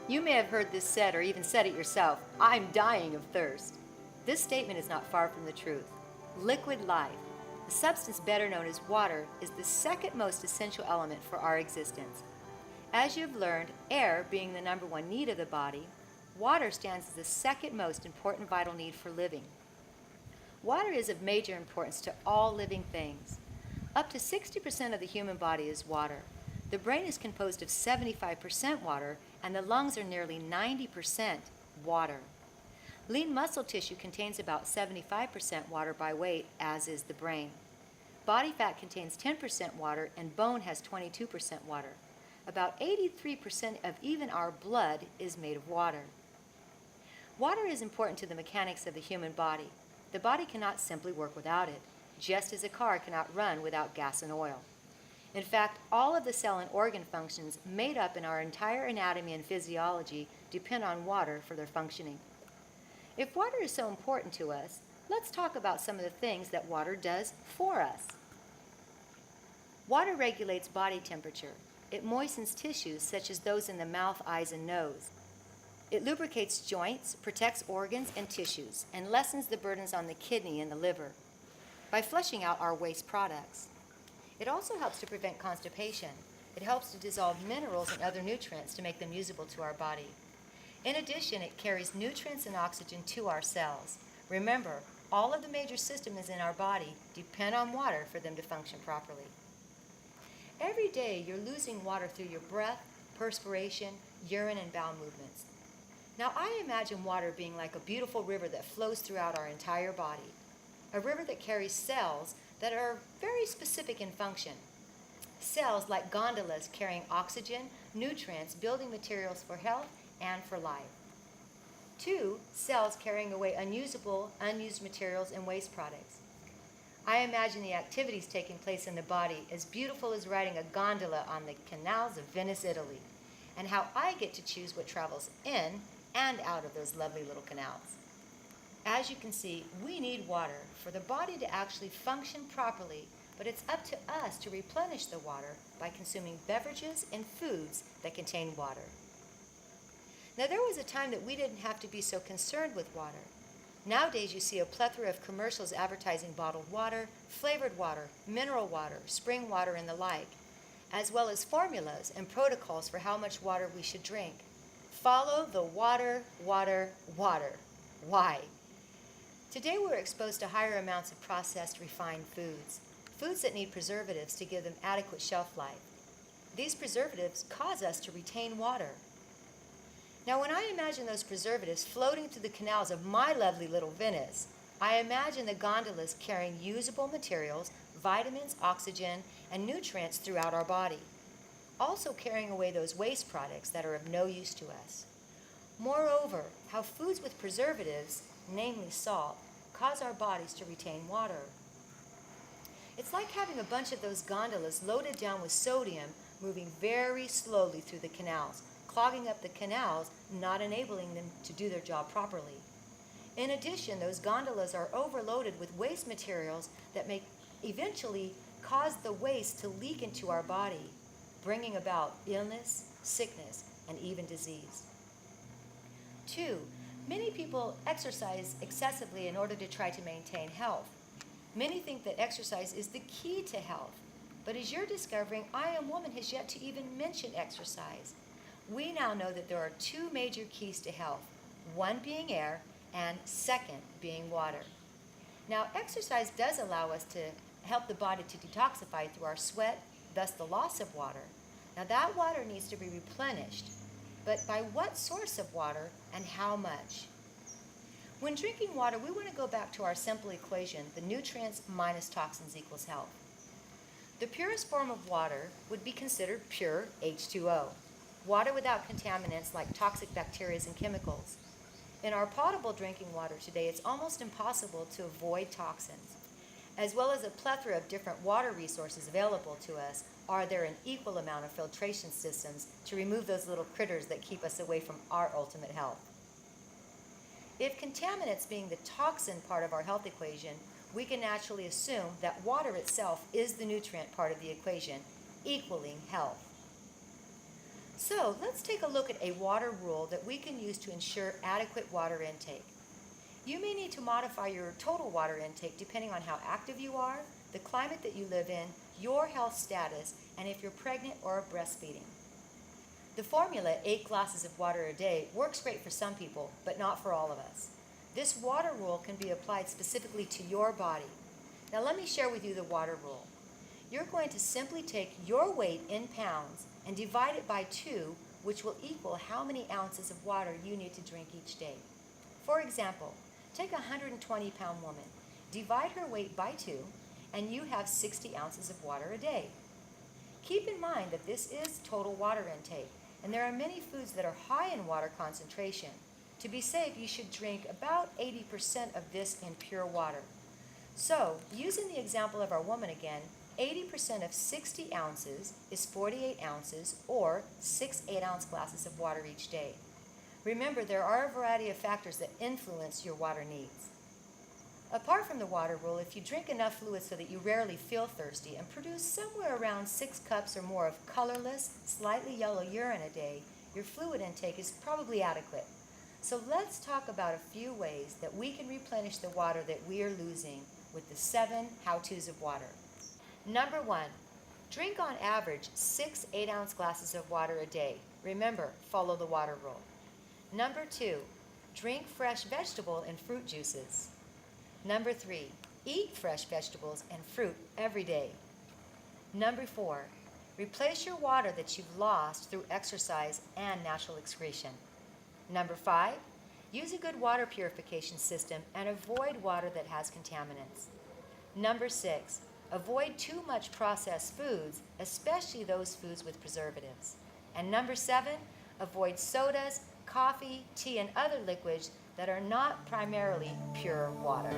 You may have heard this said or even said it yourself, "I'm dying of thirst." This statement is not far from the truth. Liquid life, a substance better known as water, is the second most essential element for our existence. As you've learned, air being the number one need of the body, water stands as the second most important vital need for living. Water is of major importance to all living things. Up to 60% of the human body is water. The brain is composed of 75% water, and the lungs are nearly 90% water. Lean muscle tissue contains about 75% water by weight, as is the brain. Body fat contains 10% water, and bone has 22% water. About 83% of even our blood is made of water. Water is important to the mechanics of the human body. The body cannot simply work without it, just as a car cannot run without gas and oil. In fact, all of the cell and organ functions made up in our entire anatomy and physiology depend on water for their functioning. If water is so important to us, let's talk about some of the things that water does for us. Water regulates body temperature. It moistens tissues such as those in the mouth, eyes, and nose. It lubricates joints, protects organs and tissues, and lessens the burdens on the kidney and the liver by flushing out our waste products. It also helps to prevent constipation. It helps to dissolve minerals and other nutrients to make them usable to our body. In addition, it carries nutrients and oxygen to our cells. Remember, all of the major systems in our body depend on water for them to function properly. Every day, you're losing water through your breath, perspiration, urine, and bowel movements. Now, I imagine water being like a beautiful river that flows throughout our entire body. A river that carries cells that are very specific in function. Cells like gondolas carrying oxygen, nutrients, building materials for health and for life. 2, cells carrying away unused materials and waste products. I imagine the activities taking place in the body as beautiful as riding a gondola on the canals of Venice, Italy, and how I get to choose what travels in and out of those lovely little canals. As you can see, we need water for the body to actually function properly, but it's up to us to replenish the water by consuming beverages and foods that contain water. Now, there was a time that we didn't have to be so concerned with water. Nowadays, you see a plethora of commercials advertising bottled water, flavored water, mineral water, spring water, and the like, as well as formulas and protocols for how much water we should drink. Follow the water, water, water. Why? Today we're exposed to higher amounts of processed, refined foods that need preservatives to give them adequate shelf life. These preservatives cause us to retain water. Now, when I imagine those preservatives floating through the canals of my lovely little Venice, I imagine the gondolas carrying usable materials, vitamins, oxygen, and nutrients throughout our body, also carrying away those waste products that are of no use to us. Moreover, how foods with preservatives, namely salt, cause our bodies to retain water. It's like having a bunch of those gondolas loaded down with sodium moving very slowly through the canals, clogging up the canals, not enabling them to do their job properly. In addition, those gondolas are overloaded with waste materials that may eventually cause the waste to leak into our body, bringing about illness, sickness, and even disease. 2, many people exercise excessively in order to try to maintain health. Many think that exercise is the key to health, but as you're discovering, I Am Woman has yet to even mention exercise. We now know that there are 2 major keys to health, one being air and second being water. Now, exercise does allow us to help the body to detoxify through our sweat, thus the loss of water. Now, that water needs to be replenished, but by what source of water and how much? When drinking water, we want to go back to our simple equation, the nutrients minus toxins equals health. The purest form of water would be considered pure H2O, water without contaminants like toxic bacteria and chemicals. In our potable drinking water today, it's almost impossible to avoid toxins. As well as a plethora of different water resources available to us, are there an equal amount of filtration systems to remove those little critters that keep us away from our ultimate health. If contaminants being the toxin part of our health equation, we can naturally assume that water itself is the nutrient part of the equation, equaling health. So let's take a look at a water rule that we can use to ensure adequate water intake. You may need to modify your total water intake depending on how active you are, the climate that you live in, your health status, and if you're pregnant or breastfeeding. The formula, 8 glasses of water a day, works great for some people, but not for all of us. This water rule can be applied specifically to your body. Now let me share with you the water rule. You're going to simply take your weight in pounds and divide it by 2, which will equal how many ounces of water you need to drink each day. For example, take a 120-pound woman, divide her weight by 2, and you have 60 ounces of water a day. Keep in mind that this is total water intake, and there are many foods that are high in water concentration. To be safe, you should drink about 80% of this in pure water. So, using the example of our woman again, 80% of 60 ounces is 48 ounces, or 6 8-ounce glasses of water each day. Remember, there are a variety of factors that influence your water needs. Apart from the water rule, if you drink enough fluid so that you rarely feel thirsty and produce somewhere around 6 cups or more of colorless, slightly yellow urine a day, your fluid intake is probably adequate. So let's talk about a few ways that we can replenish the water that we are losing with the 7 how-tos of water. Number 1, drink on average 6 8-ounce glasses of water a day. Remember, follow the water rule. Number 2, drink fresh vegetable and fruit juices. Number 3, eat fresh vegetables and fruit every day. Number 4, replace your water that you've lost through exercise and natural excretion. Number 5, use a good water purification system and avoid water that has contaminants. Number 6, avoid too much processed foods, especially those foods with preservatives. And number 7, avoid sodas, coffee, tea, and other liquids that are not primarily pure water.